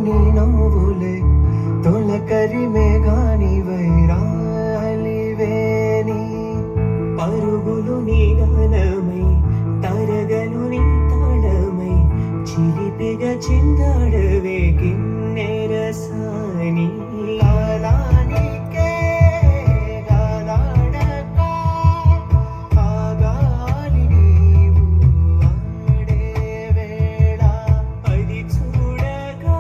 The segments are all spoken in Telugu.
నీ నవ్వులే తొలకరి మేఘాని వైరాలివేని పరుగులు నీ గానమై తరగలు నీ తాళమై చిలిపిగా చిందాడవే కిన్నెరసాని కాలానికే గాలాడక ఆ గాలి నీవు ఆడే వేళ అది చూడగా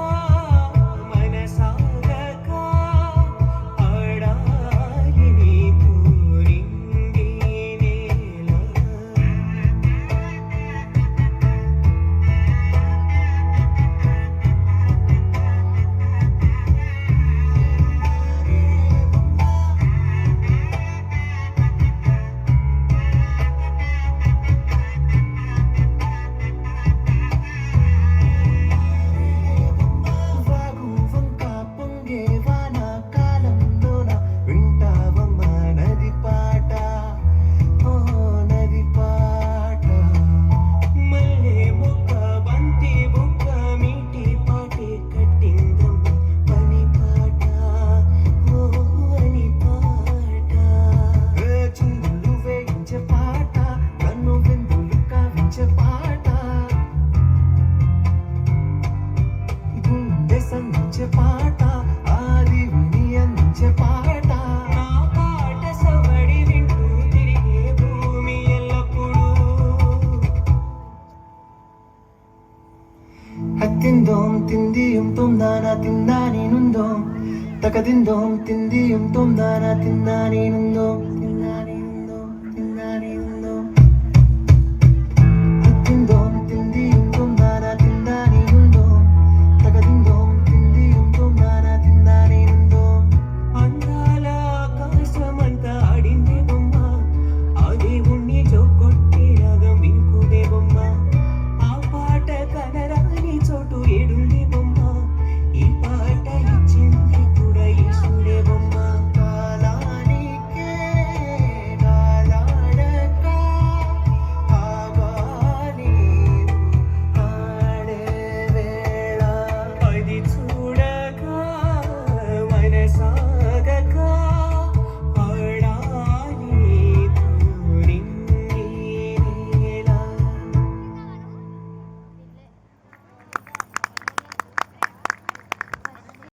మనసాగక ఆడాలి నీతో రింగి నేల వాగు వంక పొంగే వాన కాలంలోన వింటావమ్మ నది పాట ఓ నది పాట మల్లె మొక్క బంతి బుక్క మీటి పాటి కట్టిందమ్మ పని పాట ఓ అని పాట చిందులు వేయించే పాట కన్ను విందులు కావించే పాట గుండె సంధించే పాట ఆది విని అందించే పాట నా పాట సవడి వింటూ తిరిగే భూమి ఎల్లప్పుడూ హత్తిందోం తిందిയും തൊന്താന തിന്നാനീനുന്തോം തകതിന്തോം തിന്തിയും തൊന്താന തിന്നാനീനുന്തോം